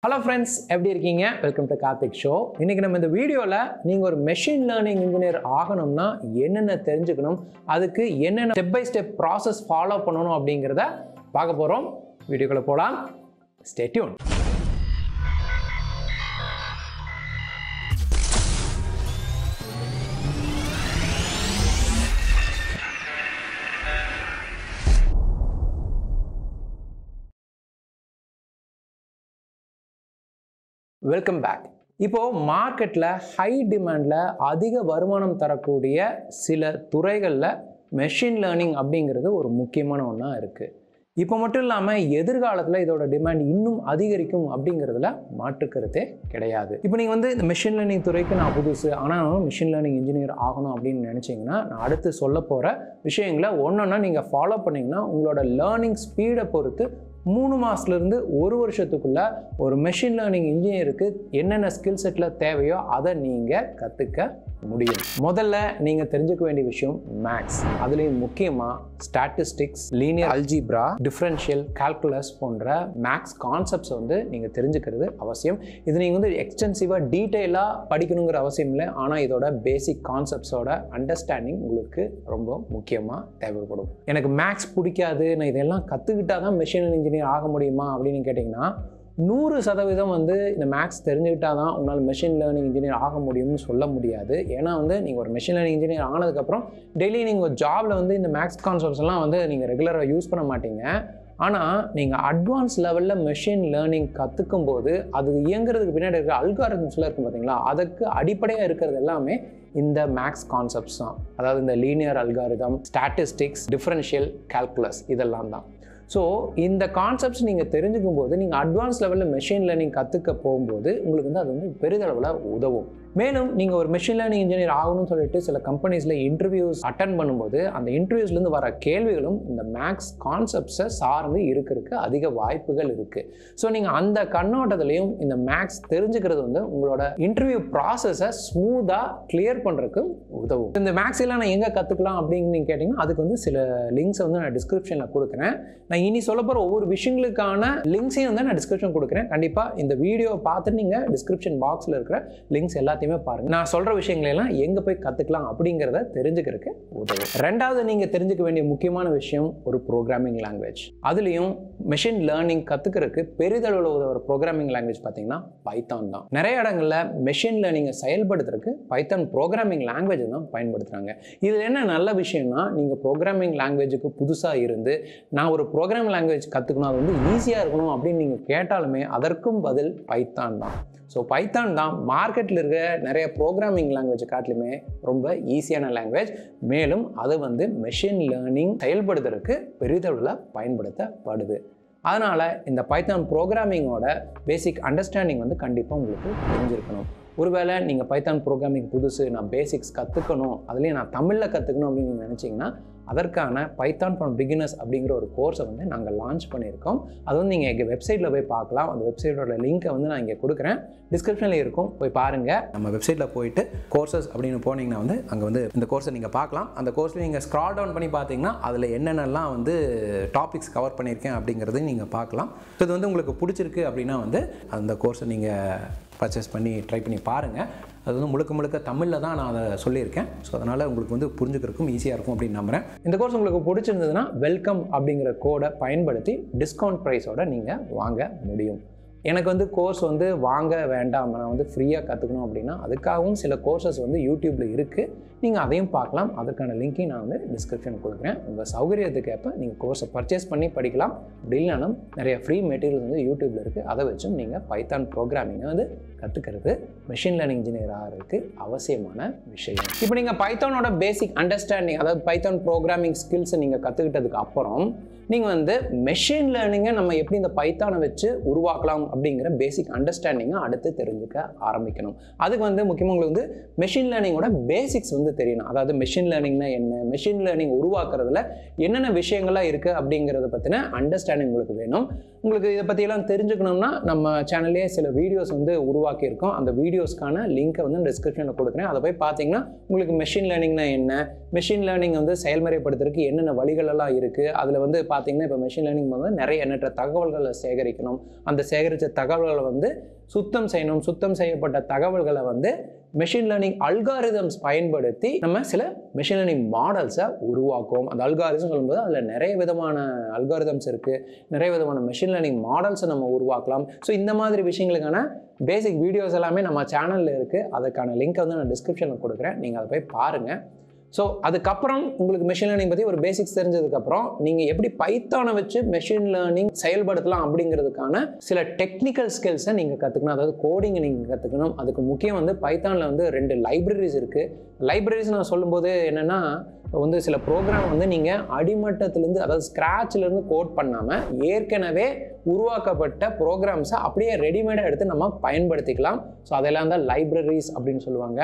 Hello friends, எப்படி இருக்கீங்க? Welcome to Karthik show. இன்னைக்கு நம்ம இந்த வீடியோல நீங்க ஒரு machine learning engineer ஆகணும்னா என்னென்ன தெரிஞ்சுக்கணும், அதுக்கு என்னென்ன step by step process follow பண்ணனும் அப்படிங்கறத பார்க்க போறோம். வீடியோக்குள்ள போலாம். Stay tuned. Welcome back. இப்போ மார்க்கெட்டில் ஹை டிமாண்டில் அதிக வருமானம் தரக்கூடிய சில துறைகளில் மெஷின் லேர்னிங் அப்படிங்கிறது ஒரு முக்கியமான ஒன்றா இருக்குது. இப்போ மட்டும் இல்லாமல் எதிர்காலத்தில் இதோட டிமாண்ட் இன்னும் அதிகரிக்கும் அப்படிங்கிறதுல மாற்றுக்கருத்தே கிடையாது. இப்போ நீங்கள் இந்த மெஷின் லேர்னிங் துறைக்கு நான் புதுசு, ஆனால் மெஷின் லேர்னிங் இன்ஜினியர் ஆகணும் அப்படின்னு நினச்சிங்கன்னா நான் அடுத்து சொல்ல போகிற விஷயங்களை ஒன்றொன்னா நீங்கள் ஃபாலோ பண்ணிங்கன்னா உங்களோட லேர்னிங் ஸ்பீடை பொறுத்து 3 மாதத்துலேருந்து 1 வருஷத்துக்குள்ள ஒரு மெஷின் லேர்னிங் இன்ஜினியருக்கு என்னென்ன ஸ்கில் செட்டில் தேவையோ அதை நீங்கள் கற்றுக்க முடியும். முதல்ல நீங்கள் தெரிஞ்சுக்க வேண்டிய விஷயம் மேக்ஸ். அதுலேயும் முக்கியமாக statistics, linear algebra, differential, calculus போன்ற மேக்ஸ் கான்செப்ட்ஸ் நீங்கள் தெரிஞ்சுக்கிறது அவசியம். இது நீங்கள் எக்ஸ்டென்சிவாக டீட்டெயிலாக படிக்கணுங்கிற அவசியம் இல்லை, ஆனால் இதோட பேசிக் கான்செப்ட்ஸோட அண்டர்ஸ்டாண்டிங் உங்களுக்கு ரொம்ப முக்கியமாக தேவைப்படும். எனக்கு மேக்ஸ் பிடிக்காது, நான் இதெல்லாம் கற்றுக்கிட்டா தான் மெஷின் லேர்னிங் இன்ஜினியர் ஆக முடியுமா அப்படின்னு கேட்டிங்கன்னா 100% இந்த மேக்ஸ் தெரிஞ்சுக்கிட்டா தான் உங்களால் மெஷின் லேர்னிங் இன்ஜினியர் ஆக முடியும்னு சொல்ல முடியாது. ஏன்னா நீங்கள் ஒரு மெஷின் லேர்னிங் இன்ஜினியர் ஆனதுக்கப்புறம் டெய்லி நீங்கள் ஜாபில் இந்த மேக்ஸ் கான்செப்ட்ஸ் எல்லாம் நீங்கள் ரெகுலராக யூஸ் பண்ண மாட்டீங்க. ஆனால் நீங்கள் அட்வான்ஸ் லெவலில் மெஷின் லேர்னிங் கற்றுக்கும் போது அது இயங்குறதுக்கு பின்னாடி இருக்கிற அல்காரிதம்ஸ்லாம் இருக்கும் பார்த்தீங்களா, அதுக்கு அடிப்படையாக இருக்கிறது எல்லாமே இந்த மேக்ஸ் கான்செப்ட்ஸ் தான். அதாவது இந்த linear algorithm, statistics, differential, calculus இதெல்லாம் தான். ஸோ இந்த கான்செப்ட்ஸ் நீங்கள் தெரிஞ்சுக்கும் போது நீங்கள் அட்வான்ஸ் லெவலில் மெஷின் லேர்னிங் கற்றுக்க போகும்போது உங்களுக்கு அது பெரிதளவில் உதவும். மேலும் நீங்கள் ஒரு மெஷின் லேர்னிங் இன்ஜினியர் ஆகணும்னு சொல்லிட்டு சில கம்பெனிஸில் இன்டர்வியூஸ் அட்டன் பண்ணும்போது அந்த இன்டர்வியூஸ்லேருந்து வர கேள்விகளும் இந்த மேக்ஸ் கான்செப்ட்ஸை சார்ந்து இருக்கிறதுக்கு அதிக வாய்ப்புகள் இருக்குது. ஸோ நீங்கள் அந்த கண்ணோட்டத்துலையும் இந்த மேக்ஸ் தெரிஞ்சுக்கிறது உங்களோட இன்டர்வியூ ப்ராசஸை ஸ்மூத்தாக கிளியர் பண்ணுறதுக்கு உதவும். இந்த மேக்ஸ் எல்லாம் நான் எங்கே கற்றுக்கலாம் அப்படின்னு நீங்கள் கேட்டிங்கன்னா அதுக்கு சில லிங்க்ஸை நான் டிஸ்கிரிப்ஷனில் கொடுக்குறேன். நான் இனி சொல்ல போகிற ஒவ்வொரு விஷயங்களுக்கான லிங்க்ஸையும் நான் டிஸ்கிரிப்ஷன் கொடுக்குறேன். கண்டிப்பாக இந்த வீடியோவை பார்த்துட்டு நீங்கள் டிஸ்கிரிப்ஷன் பாக்ஸில் இருக்கிற லிங்க்ஸ் எல்லாத்தையுமே பாருங்க. நான் சொல்ற விஷயங்களை எல்லாம் எங்க போய் கத்துக்கலாம் அப்படிங்கறத தெரிஞ்சுக்கிறதுக்கு உதவும். ரெண்டாவது நீங்க தெரிஞ்சுக்க வேண்டிய முக்கியமான விஷயம் ஒரு ப்ரோக்ராமிங் லாங்குவேஜ். அதுலயும் மெஷின் லேர்னிங் கத்துக்கிறதுக்கு பெரிதளவில் ஒரு ப்ரோக்ராமிங் லாங்குவேஜ் பார்த்தீங்கன்னா பைத்தான் தான். நிறைய இடங்கள்ல மெஷின் லேர்னிங்கை செயல்படுத்துறதுக்கு பைத்தான் ப்ரோக்ராமிங் லாங்குவேஜ் தான் பயன்படுத்துறாங்க. இதுல என்ன நல்ல விஷயம்னா நீங்க ப்ரோக்ராமிங் லாங்குவேஜுக்கு புதுசா இருந்து நான் ஒரு ப்ரோக்ராமிங் லாங்குவேஜ் கத்துக்கணும், அது ஈஸியா இருக்கணும் அப்படின்னு நீங்க கேட்டாலுமே அதற்கும் பதில் பைத்தான் தான். ஸோ பைத்தான் தான் மார்க்கெட்டில் இருக்கிற நிறைய ப்ரோக்ராமிங் லாங்குவேஜ் காட்டிலுமே ரொம்ப ஈஸியான லாங்குவேஜ். மேலும் அது மெஷின் லேர்னிங் செயல்படுத்துறதுக்கு பெரிதளவில் பயன்படுத்தப்படுது. அதனால் இந்த பைத்தான் ப்ரோக்ராமிங்கோட பேசிக் அண்டர்ஸ்டாண்டிங் கண்டிப்பாக உங்களுக்கு தெரிஞ்சிருக்கணும். ஒருவேளை நீங்கள் பைத்தான் ப்ரோக்ராமிங் புதுசு, நான் பேசிக்ஸ் கற்றுக்கணும், அதுலேயும் நான் தமிழில் கற்றுக்கணும் அப்படின்னு நீங்கள் நினச்சிங்கன்னா அதற்கான பைத்தான் ஃபார் பிகினர்ஸ் அப்படிங்கிற ஒரு கோர்ஸை நாங்கள் லான்ச் பண்ணியிருக்கோம். அது நீங்கள் எங்கள் வெப்சைட்டில் போய் பார்க்கலாம். அந்த வெப்சைட்டோட லிங்க்கை நான் இங்கே கொடுக்குறேன், டிஸ்கிரிப்ஷனில் இருக்கும், போய் பாருங்கள். நம்ம வெப்சைட்டில் போயிட்டு கோர்சஸ் அப்படின்னு போனீங்கன்னா அங்கே இந்த கோர்ஸை நீங்கள் பார்க்கலாம். அந்த கோர்ஸில் நீங்கள் ஸ்க்ரால் டவுன் பண்ணி பார்த்தீங்கன்னா அதில் என்னென்னலாம் டாபிக்ஸ் கவர் பண்ணியிருக்கேன் அப்படிங்கிறது நீங்கள் பார்க்கலாம். ஸோ இது உங்களுக்கு பிடிச்சிருக்கு அப்படின்னா அந்த கோர்ஸை நீங்கள் பர்ச்சேஸ் பண்ணி ட்ரை பண்ணி பாருங்கள். அது முழுக்க முழுக்க தமிழில் தான் நான் அதை சொல்லியிருக்கேன். ஸோ அதனால் உங்களுக்கு புரிஞ்சுக்கிறதுக்கும் ஈஸியாக இருக்கும் அப்படின்னு நம்புகிறேன். இந்த கோர்ஸ் உங்களுக்கு பிடிச்சிருந்ததுன்னா வெல்கம் அப்படிங்கிற கோடை பயன்படுத்தி டிஸ்கவுண்ட் ப்ரைஸோட நீங்கள் வாங்க முடியும். எனக்கு கோர்ஸ் வாங்க வேண்டாம், நான் ஃப்ரீயாக கற்றுக்கணும் அப்படின்னா அதுக்காகவும் சில கோர்சஸ் யூடியூப்பில் இருக்குது, நீங்கள் அதையும் பார்க்கலாம். அதற்கான லிங்க்கையும் நான் டிஸ்கிரிப்ஷனில் கொடுக்குறேன். உங்கள் சௌகரியத்துக்கு ஏற்ப நீங்கள் கோர்ஸை பர்ச்சேஸ் பண்ணி படிக்கலாம். அப்படி இல்லைனாலும் நிறைய ஃப்ரீ மெட்டீரியல்ஸ் யூடியூப்பில் இருக்குது, அதை வச்சும் நீங்கள் பைத்தான் ப்ரோக்ராமிங்கை கற்றுக்கிறது மெஷின் லேர்னிங் இன்ஜினியர் ஆகிறதுக்கு அவசியமான விஷயம். இப்போ நீங்கள் பைத்தானோட பேசிக் அண்டர்ஸ்டாண்டிங், அதாவது பைத்தான் ப்ரோக்ராமிங் ஸ்கில்ஸை நீங்கள் கற்றுக்கிட்டதுக்கு அப்புறம் நீங்கள் மெஷின் லேர்னிங்கை நம்ம எப்படி இந்த பைத்தானை வச்சு உருவாக்கலாம் அப்படிங்கிற பேசிக் அண்டர்ஸ்டாண்டிங்கை அடுத்து தெரிஞ்சுக்க ஆரம்பிக்கணும். அதுக்கு முக்கியமாக உங்களுக்கு மெஷின் லேர்னிங்கோட பேசிக்ஸ் தெரியணும். அதாவது மெஷின் லேர்னிங்னா என்ன, மெஷின் லேர்னிங் உருவாக்குறதுல என்னென்ன விஷயங்கள்லாம் இருக்குது அப்படிங்கிறத பற்றின அண்டர்ஸ்டாண்டிங் உங்களுக்கு வேணும். உங்களுக்கு இதை பற்றியெல்லாம் தெரிஞ்சுக்கணும்னா நம்ம சேனல்லேயே சில வீடியோஸ் உருவாக்கியிருக்கோம். அந்த வீடியோஸ்க்கான லிங்க்கை டிஸ்கிரிப்ஷனில் கொடுக்குறேன். அதை போய் பார்த்தீங்கன்னா உங்களுக்கு மெஷின் லேர்னிங்னா என்ன, மெஷின் லேர்னிங் செயல்முறைப்படுத்துறதுக்கு என்னென்ன வழிகள் எல்லாம் இருக்குது, அதில் பார்த்தீங்கன்னா இப்போ மெஷின் லேர்னிங் நிறைய எண்ணற்ற தகவல்களை சேகரிக்கணும். அந்த சேகரித்த தகவல்களை வந்து சுத்தம் செய்யணும். சுத்தம் செய்யப்பட்ட தகவல்களை வந்து மெஷின் லேர்னிங் அல்காரிதம்ஸ் பயன்படுத்தி நம்ம சில மெஷின் லேர்னிங் மாடல்ஸை உருவாக்குவோம். அந்த அல்காரிதம் சொல்லும்போது அதில் நிறைய விதமான அல்காரிதம்ஸ் இருக்குது, நிறைய விதமான மெஷின் லேர்னிங் மாடல்ஸை நம்ம உருவாக்கலாம். ஸோ இந்த மாதிரி விஷயங்களுக்கான பேசிக் வீடியோஸ் எல்லாமே நம்ம சேனலில் இருக்குது. அதுக்கான லிங்க்கை வந்து நான் டிஸ்கிரிப்ஷனில் கொடுக்குறேன், நீங்கள் அதை போய் பாருங்கள். ஸோ அதுக்கப்புறம் உங்களுக்கு மெஷின் லேர்னிங் பற்றி ஒரு பேசிக்ஸ் தெரிஞ்சதுக்கப்புறம் நீங்கள் எப்படி பைத்தானை வச்சு மெஷின் லேர்னிங் செயல்படுத்தலாம் அப்படிங்கிறதுக்கான சில டெக்னிக்கல் ஸ்கில்ஸை நீங்கள் கற்றுக்கணும். அதாவது கோடிங்கை நீங்கள் கற்றுக்கணும். அதுக்கு முக்கியம் வந்து பைத்தானில் வந்து 2 லைப்ரரிஸ் இருக்குது. லைப்ரரிஸ் நான் சொல்லும்போது என்னென்னா, இப்போ வந்து சில ப்ரோக்ராம் வந்து நீங்கள் அடிமட்டத்திலேருந்து, அதாவது ஸ்க்ராட்ச்லேருந்து கோட் பண்ணாமல் ஏற்கனவே உருவாக்கப்பட்ட ப்ரோக்ராம்ஸை அப்படியே ரெடிமேடாக எடுத்து நம்ம பயன்படுத்திக்கலாம். ஸோ அதெல்லாம் தான் லைப்ரரிஸ் அப்படின்னு சொல்லுவாங்க.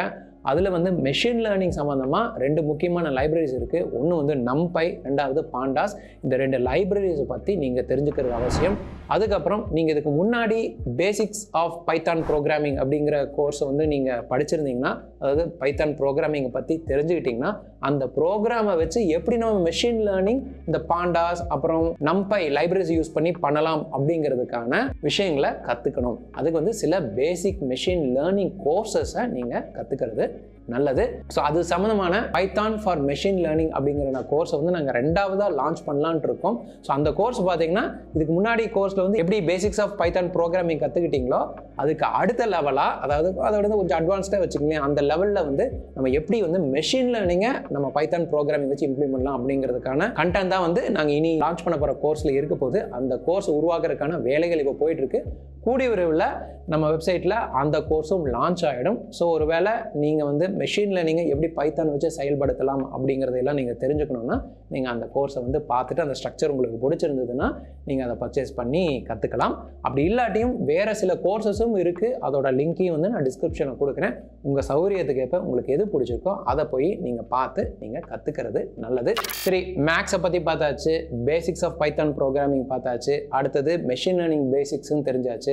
அதில் வந்து மெஷின் லேர்னிங் சம்மந்தமாக 2 முக்கியமான லைப்ரரிஸ் இருக்குது. ஒன்று வந்து நம்பை, ரெண்டாவது பாண்டாஸ். இந்த 2 லைப்ரரிஸை பற்றி நீங்கள் தெரிஞ்சுக்கிறது அவசியம். அதுக்கப்புறம் நீங்கள் இதுக்கு முன்னாடி பேசிக்ஸ் ஆஃப் பைத்தான் ப்ரோக்ராமிங் அப்படிங்கிற கோர்ஸை வந்து நீங்கள் படிச்சிருந்தீங்கன்னா, அதாவது பைத்தான் ப்ரோக்ராமிங்கை பற்றி தெரிஞ்சுக்கிட்டிங்கன்னா, அந்த ப்ரோக்ராமை வச்சு எப்படி நம்ம மெஷின் லேர்னிங் இந்த பாண்டாஸ் அப்புறம் நம்பை லைப்ரரிஸ் யூஸ் பண்ணி பண்ணலாம் அப்படிங்கிறதுக்கான விஷயங்களை கற்றுக்கணும். அதுக்கு வந்து சில பேசிக் மெஷின் லேர்னிங் கோர்சஸை நீங்கள் கற்றுக்கிறது நல்லது. ஸோ அது சம்மந்தமான பைத்தான் ஃபார் மெஷின் லேர்னிங் அப்படிங்கிற கோர்ஸை வந்து நாங்கள் 2ஆவதாக லான்ச் பண்ணலான்ட்டு இருக்கோம். ஸோ அந்த கோர்ஸ் பார்த்தீங்கன்னா, இதுக்கு முன்னாடி கோர்ஸில் வந்து எப்படி பேசிக்ஸ் ஆஃப் பைத்தான் ப்ரோக்ராமிங் கற்றுக்கிட்டீங்களோ அதுக்கு அடுத்த லெவலாக, அதாவது அதை வந்து கொஞ்சம் அட்வான்ஸ்டாக வச்சுக்கோங்களேன், அந்த லெவலில் வந்து நம்ம எப்படி வந்து மெஷின் லேர்னிங்கை நம்ம பைத்தான் ப்ரோக்ராமிங் வச்சு இம்ப்ளிமெண்ட் பண்ணலாம் அப்படிங்கிறதுக்கான கண்டென்ட் தான் வந்து நாங்கள் இனி லான்ச் பண்ண போகிற கோர்ஸில் இருக்க போது. அந்த கோர்ஸ் உருவாக்குறதுக்கான வேலைகள் இப்போ போயிட்டுருக்கு. கூடிய விரைவில் நம்ம வெப்சைட்டில் அந்த கோர்ஸும் லான்ச் ஆகிடும். ஸோ ஒருவேளை நீங்கள் வந்து மெஷின் லேர்னிங்கை எப்படி பைத்தான் வச்சு செயல்படுத்தலாம் அப்படிங்கிறதெல்லாம் நீங்கள் தெரிஞ்சுக்கணுன்னா, நீங்கள் அந்த கோர்ஸை வந்து பார்த்துட்டு அந்த ஸ்ட்ரக்சர் உங்களுக்கு பிடிச்சிருந்ததுன்னா நீங்கள் அதை பர்ச்சேஸ் பண்ணி கற்றுக்கலாம். அப்படி இல்லாட்டியும் வேறு சில கோர்சஸும் இருக்குது. அதோட லிங்க்கையும் வந்து நான் டிஸ்கிரிப்ஷனில் கொடுக்குறேன். உங்கள் சௌகரியத்துக்கு ஏற்ப உங்களுக்கு எது பிடிச்சிருக்கோ அதை போய் நீங்கள் பார்த்து நீங்கள் கற்றுக்கிறது நல்லது. சரி, மேக்ஸை பற்றி பார்த்தாச்சு, பேசிக்ஸ் ஆஃப் பைத்தான் ப்ரோக்ராமிங் பார்த்தாச்சு, அடுத்தது மெஷின் லேர்னிங் பேசிக்ஸும் தெரிஞ்சாச்சு.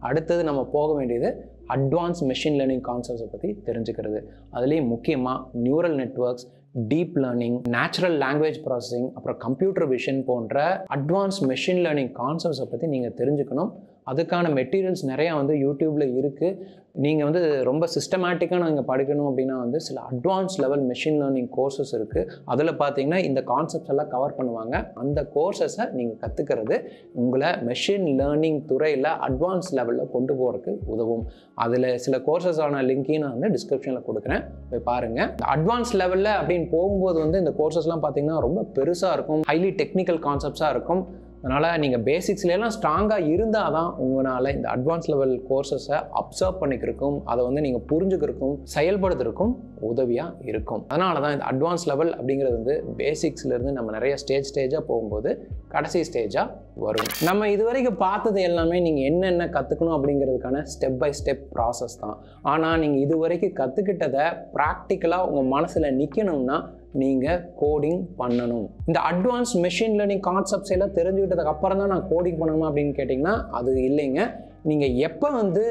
அடுத்தது நம்ம போக வேண்டியது அட்வான்ஸ் மெஷின் லேர்னிங் கான்செப்ட்ஸை பற்றி தெரிஞ்சுக்கிறது. அதுலேயும் முக்கியமாக neural networks, deep learning, natural language processing, அப்புறம் கம்ப்யூட்டர் விஷன் போன்ற அட்வான்ஸ் மெஷின் லேர்னிங் கான்செப்ட்ஸை பற்றி நீங்கள் தெரிஞ்சுக்கணும். அதுக்கான மெட்டீரியல்ஸ் நிறையா வந்து யூடியூப்பில் இருக்குது. நீங்கள் வந்து ரொம்ப சிஸ்டமேட்டிக்காக நீங்கள் படிக்கணும் அப்படின்னா வந்து சில advance level machine learning courses இருக்குது. அதில் பார்த்தீங்கன்னா இந்த கான்செப்ட்ஸ் எல்லாம் கவர் பண்ணுவாங்க. அந்த கோர்சஸை நீங்கள் கற்றுக்கிறது உங்களை மெஷின் லேர்னிங் துறையில் அட்வான்ஸ் லெவலில் கொண்டு போகிறதுக்கு உதவும். அதில் சில கோர்சஸான லிங்க்கையும் நான் வந்து டிஸ்கிரிப்ஷனில் கொடுக்குறேன், போய் பாருங்கள். அட்வான்ஸ் லெவலில் அப்படின்னு போகும்போது வந்து இந்த கோர்சஸ்லாம் பார்த்தீங்கன்னா ரொம்ப பெருசாக இருக்கும், ஹைலி டெக்னிக்கல் கான்செப்ட்ஸாக இருக்கும். அதனால் நீங்கள் பேசிக்ஸ்லாம் ஸ்ட்ராங்காக இருந்தால் தான் உங்களால் இந்த அட்வான்ஸ் லெவல் கோர்சஸை அப்சர்வ் பண்ணிக்கிறதுக்கும் அதை வந்து நீங்கள் புரிஞ்சுக்கிறதுக்கும் செயல்படுத்துறதுக்கும் உதவியாக இருக்கும். அதனால தான் இந்த அட்வான்ஸ் லெவல் அப்படிங்கிறது வந்து பேசிக்ஸ்லேருந்து நம்ம நிறைய ஸ்டேஜாக போகும்போது கடைசி ஸ்டேஜாக வரும். நம்ம இது வரைக்கும் பார்த்தது எல்லாமே நீங்கள் என்னென்ன கற்றுக்கணும் அப்படிங்கிறதுக்கான ஸ்டெப் பை ஸ்டெப் ப்ராசஸ் தான். ஆனால் நீங்கள் இது வரைக்கும் கற்றுக்கிட்டதை ப்ராக்டிக்கலாக உங்கள் மனசில் நிற்கணும்னா நீங்கள் கோடிங் பண்ணணும். இந்த அட்வான்ஸ் மெஷின் லேர்னிங் கான்செப்ட்ஸ் எல்லாம் தெரிஞ்சுக்கிட்டதுக்கு அப்புறம் தான் நான் கோடிங் பண்ணணும் அப்படின்னு கேட்டிங்கன்னா அது இல்லைங்க. நீங்கள் எப்போ வந்து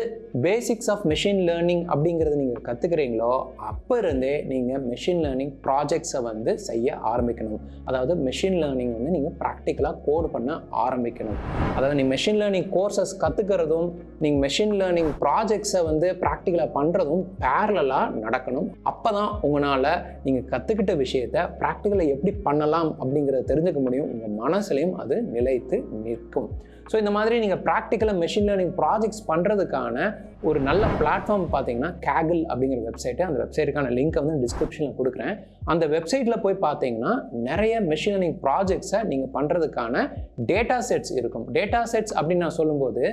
பேசிக்ஸ் ஆஃப் மெஷின் லேர்னிங் அப்படிங்கிறது நீங்கள் கற்றுக்கிறீங்களோ அப்போ இருந்தே நீங்கள் மெஷின் லேர்னிங் ப்ராஜெக்ட்ஸை வந்து செய்ய ஆரம்பிக்கணும். அதாவது மெஷின் லேர்னிங் வந்து நீங்கள் ப்ராக்டிக்கலாக கோட் பண்ண ஆரம்பிக்கணும். அதாவது நீங்கள் மெஷின் லேர்னிங் கோர்சஸ் கற்றுக்கிறதும் நீங்கள் மெஷின் லேர்னிங் ப்ராஜெக்ட்ஸை வந்து ப்ராக்டிக்கலாக பண்ணுறதும் பேரலாக நடக்கணும். அப்போ தான் உங்களால் நீங்கள் கற்றுக்கிட்ட விஷயத்தை ப்ராக்டிக்கலாக எப்படி பண்ணலாம் அப்படிங்கிறத தெரிஞ்சுக்க முடியும். உங்கள் மனசுலையும் அது நிலைத்து நிற்கும். ஸோ இந்த மாதிரி நீங்கள் ப்ராக்டிக்கலாக மெஷின் லேர்னிங் ப்ராஜெக்ட்ஸ் பண்ணுறதுக்கான ஒரு நல்ல பிளாட்ஃபார்ம் பார்த்தீங்கன்னா கேகிள் அப்படிங்கிற வெப்சைட்டு. அந்த வெப்சைட்டுக்கான லிங்க்கை வந்து டிஸ்கிரிப்ஷனில் கொடுக்குறேன். அந்த வெப்சைட்டில் போய் பார்த்தீங்கன்னா நிறைய மெஷின் லேர்னிங் ப்ராஜெக்ட்ஸை நீங்கள் பண்ணுறதுக்கான டேட்டா செட்ஸ் இருக்கும். டேட்டா செட்ஸ் அப்படின்னு நான் சொல்லும்போது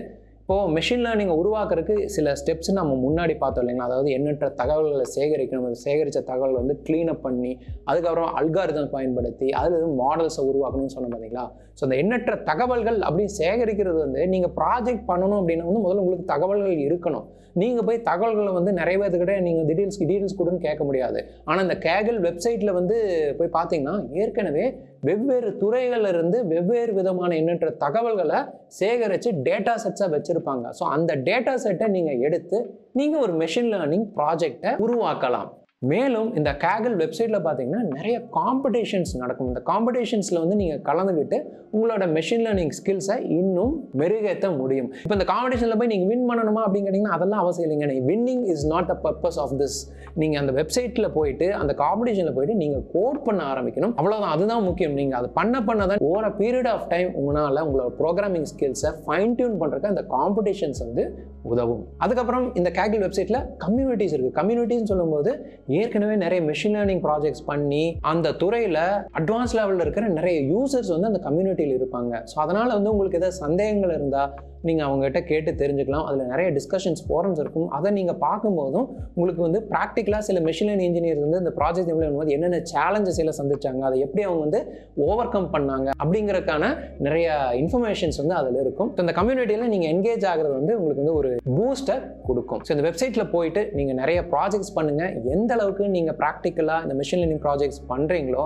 இப்போது மெஷின் லேர்னிங்கை உருவாக்குறதுக்கு சில ஸ்டெப்ஸ் நம்ம முன்னாடி பார்த்தோம் இல்லைங்களா. அதாவது எண்ணற்ற தகவல்களை சேகரிக்கணும், சேகரித்த தகவல் வந்து க்ளீனப் பண்ணி அதுக்கப்புறம் அல்காரிதம் பயன்படுத்தி அதில் மாடல்ஸை உருவாக்கணும்னு சொன்னோம் பார்த்தீங்களா. ஸோ அந்த எண்ணற்ற தகவல்கள் அப்படின்னு சேகரிக்கிறது வந்து நீங்கள் ப்ராஜெக்ட் பண்ணணும் அப்படின்னா வந்து முதல்ல உங்களுக்கு தகவல்கள் இருக்கணும். நீங்கள் போய் தகவல்களை வந்து நிறைய பேர்த்துக்கிட்ட நீங்கள் டீட்டெயில்ஸ் கொடுன்னு கேட்க முடியாது. ஆனால் இந்த கேகிள் வெப்சைட்டில் வந்து போய் பார்த்தீங்கன்னா ஏற்கனவே வெவ்வேறு துறைகளிலிருந்து வெவ்வேறு விதமான எண்ணற்ற தகவல்களை சேகரித்து டேட்டா செட்ஸாக வச்சுருப்பாங்க. ஸோ அந்த டேட்டா செட்டை நீங்கள் எடுத்து நீங்கள் ஒரு மெஷின் லேர்னிங் ப்ராஜெக்டை உருவாக்கலாம். மேலும் இந்த Kaggle வெப்சைட்டில் பார்த்தீங்கன்னா நிறைய காம்படிஷன்ஸ் நடக்கும். இந்த காம்படிஷன்ஸில் வந்து நீங்கள் கலந்துக்கிட்டு உங்களோட மெஷின் லேர்னிங் ஸ்கில்ஸை இன்னும் மெருகேற்ற முடியும். இப்போ இந்த காம்படிஷனில் போய் நீங்கள் வின் பண்ணணுமா அப்படின்னு கேட்டிங்கன்னா அதெல்லாம் அவசியம் இல்லைங்க. Winning is not the purpose of this. நீங்கள் அந்த வெப்சைட்டில் போயிட்டு அந்த காம்படிஷனில் போயிட்டு நீங்கள் கோட் பண்ண ஆரம்பிக்கணும். அவ்வளோதான், அதுதான் முக்கியம். நீங்கள் அதை பண்ண தான் ஓவர பீரியட் ஆஃப் டைம் உங்களால் உங்களோட ப்ரோக்ராமிங் ஸ்கில்ஸை ஃபைன் டியூன் பண்ணுறதுக்கு அந்த காம்படிஷன்ஸ் வந்து உதவும். அதுக்கப்புறம் இந்த Kaggle வெப்சைட்டில் கம்யூனிட்டிஸ் இருக்குது. கம்யூனிட்டின்னு சொல்லும்போது ஏற்கனவே நிறைய மெஷின் லேர்னிங் ப்ராஜெக்ட்ஸ் பண்ணி அந்த துறையில் அட்வான்ஸ் லெவலில் இருக்கிற நிறைய யூசர்ஸ் வந்து அந்த கம்யூனிட்டியில் இருப்பாங்க. ஸோ அதனால் வந்து உங்களுக்கு ஏதாவது சந்தேகங்கள் இருந்தால் நீங்கள் அவங்ககிட்ட கேட்டு தெரிஞ்சுக்கலாம். அதில் நிறைய டிஸ்கஷன்ஸ் ஃபோரம்ஸ் இருக்கும். அதை நீங்கள் பார்க்கும்போதும் உங்களுக்கு வந்து ப்ராக்டிக்கலாக சில மெஷின் லேர்னிங் இன்ஜினியர்ஸ் வந்து இந்த ப்ராஜெக்ட் இம்ப்ளிமெண்ட் பண்ணும்போது என்னென்ன சேலஞ்சஸ் எல்லாம் சந்திச்சாங்க, அதை எப்படி அவங்க வந்து ஓவர் கம் பண்ணாங்க அப்படிங்கிறதுக்கான நிறைய இன்ஃபர்மேஷன்ஸ் வந்து அதில் இருக்கும். ஸோ இந்த கம்யூனிட்டியில் நீங்கள் என்கேஜ் ஆகிறது வந்து உங்களுக்கு வந்து ஒரு பூஸ்டர் கொடுக்கும். ஸோ இந்த வெப்சைட்டில் போயிட்டு நீங்கள் நிறைய ப்ராஜெக்ட்ஸ் பண்ணுங்கள். எந்த அளவுக்கு நீங்கள் ப்ராக்டிக்கலாக இந்த மெஷின் லேர்னிங் ப்ராஜெக்ட்ஸ் பண்ணுறீங்களோ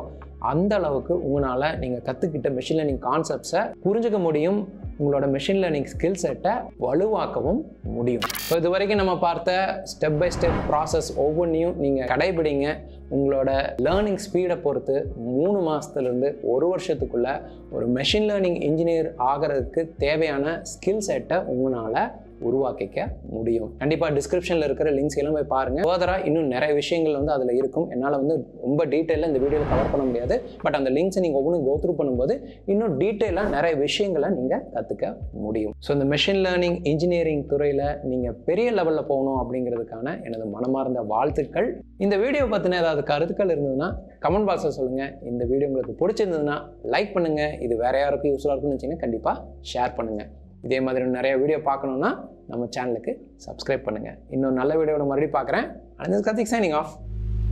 அந்த அளவுக்கு உங்களால் நீங்கள் கற்றுக்கிட்ட மெஷின் லேர்னிங் கான்செப்ட்ஸை புரிஞ்சுக்க முடியும். உங்களோட மெஷின் லேர்னிங் ஸ்கில் செட்டை வலுவாக்கவும் முடியும். ஸோ இது வரைக்கும் நம்ம பார்த்த ஸ்டெப் பை ஸ்டெப் ப்ராசஸ் ஒவ்வொன்றையும் நீங்கள் கடைபிடிங்க. உங்களோட லேர்னிங் ஸ்பீடை பொறுத்து 3 மாதத்துலேருந்து 1 வருஷத்துக்குள்ள ஒரு மெஷின் லேர்னிங் இன்ஜினியர் ஆகிறதுக்கு தேவையான ஸ்கில் செட்டை உங்களால் உருவாக்கிக்க முடியும். கண்டிப்பாக டிஸ்கிரிப்ஷனில் இருக்கிற லிங்க்ஸ் எல்லாம் போய் பாருங்கள். ஃபர்தராக இன்னும் நிறைய விஷயங்கள் வந்து அதில் இருக்கும். என்னால் வந்து ரொம்ப டீட்டெயிலாக இந்த வீடியோவில் கவர் பண்ண முடியாது. பட் அந்த லிங்க்ஸை நீங்கள் ஒவ்வொன்றும் கோ த்ரூ பண்ணும்போது இன்னும் டீட்டெயிலாக நிறைய விஷயங்களை நீங்கள் கற்றுக்க முடியும். ஸோ இந்த மெஷின் லேர்னிங் இன்ஜினியரிங் துறையில் நீங்கள் பெரிய லெவலில் போகணும் அப்படிங்கிறதுக்கான எனது மனமார்ந்த வாழ்த்துக்கள். இந்த வீடியோ பற்றின ஏதாவது கருத்துக்கள் இருந்ததுன்னா கமெண்ட் பாக்ஸில் சொல்லுங்கள். இந்த வீடியோ உங்களுக்கு பிடிச்சிருந்ததுன்னா லைக் பண்ணுங்கள். இது வேற யாருக்கும் யூஸ்ஃபுல்லாக இருக்குன்னு வச்சிங்கன்னா கண்டிப்பாக ஷேர் பண்ணுங்கள். இதே மாதிரி நிறைய வீடியோ பார்க்கணுன்னா நம்ம சேனலுக்கு சப்ஸ்கிரைப் பண்ணுங்கள். இன்னும் நல்ல வீடியோவில் மறுபடியும் பார்க்குறேன். Karthik signing off.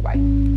Bye.